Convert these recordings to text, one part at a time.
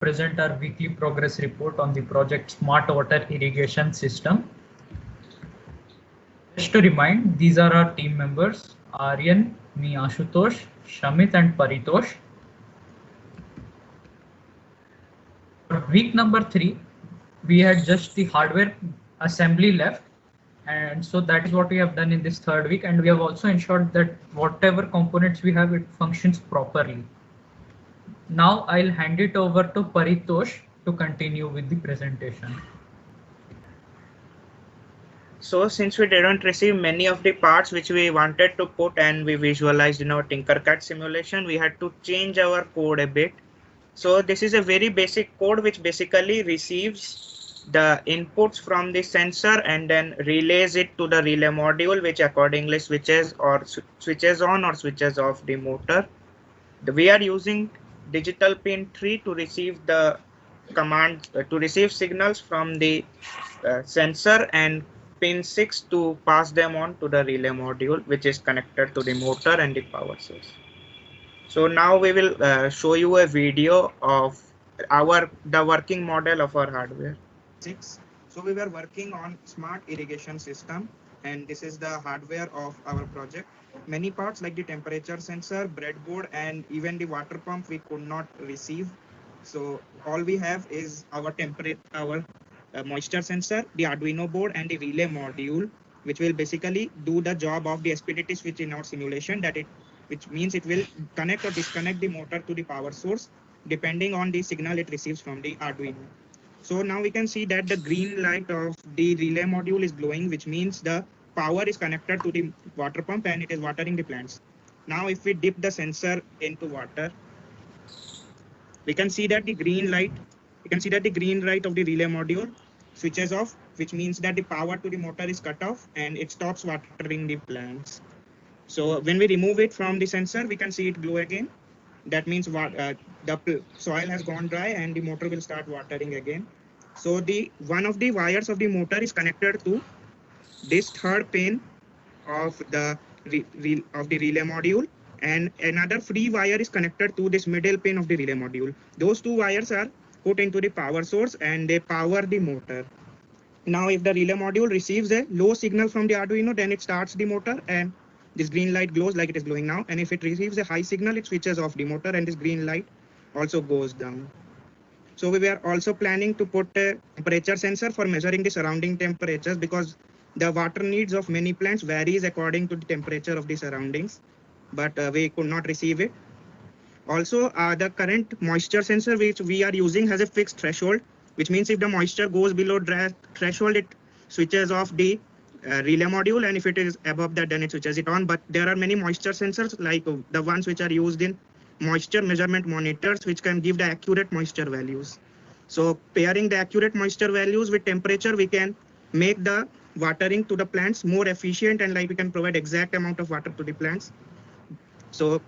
present our weekly progress report on the project Smart Water Irrigation System. Just to remind, these are our team members: Aryan, me Ashutosh, Shamit and Paritosh. For week number 3, we had just the hardware assembly left. And so that is what we have done in this 3rd week, and we have also ensured that whatever components we have, it functions properly. Now I'll hand it over to Paritosh to continue with the presentation. So since we didn't receive many of the parts which we wanted to put and we visualized in our Tinkercad simulation, we had to change our code a bit. So this is a very basic code which basically receives the inputs from the sensor and then relays it to the relay module, which accordingly switches on or switches off the motor. We are using digital pin 3 to receive the command to receive signals from the sensor, and pin 6 to pass them on to the relay module, which is connected to the motor and the power source. So now we will show you a video of the working model of our hardware. So we were working on smart irrigation system, and this is the hardware of our project. Many parts like the temperature sensor, breadboard, and even the water pump we could not receive. So all we have is our moisture sensor, the Arduino board, and the relay module, which will basically do the job of the SPDT switch in our simulation, which means it will connect or disconnect the motor to the power source depending on the signal it receives from the Arduino. So now we can see that the green light of the relay module is glowing, which means the power is connected to the water pump and it is watering the plants. Now if we dip the sensor into water, we can see that the green light of the relay module switches off, which means that the power to the motor is cut off and it stops watering the plants. So when we remove it from the sensor, we can see it glow again. That means the soil has gone dry and the motor will start watering again. So one of the wires of the motor is connected to this 3rd pin of the relay module, and another free wire is connected to this middle pin of the relay module. Those 2 wires are put into the power source and they power the motor. Now if the relay module receives a low signal from the Arduino, then it starts the motor and this green light glows like it is glowing now. And if it receives a high signal, it switches off the motor and this green light also goes down. So we were also planning to put a temperature sensor for measuring the surrounding temperatures, because the water needs of many plants varies according to the temperature of the surroundings, but we could not receive it. Also, the current moisture sensor which we are using has a fixed threshold, which means if the moisture goes below threshold, it switches off the relay module, and if it is above that, then it switches it on. But there are many moisture sensors like the ones which are used in moisture measurement monitors, which can give the accurate moisture values. So pairing the accurate moisture values with temperature, we can make the watering to the plants more efficient, and like we can provide exact amount of water to the plants. So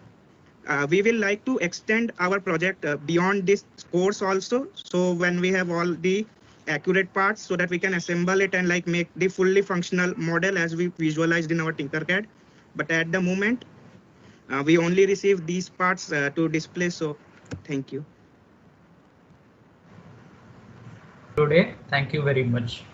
we will like to extend our project beyond this course also. So when we have all the accurate parts, so that we can assemble it and like make the fully functional model as we visualized in our Tinkercad. But at the moment, we only receive these parts to display. So thank you. Today, thank you very much.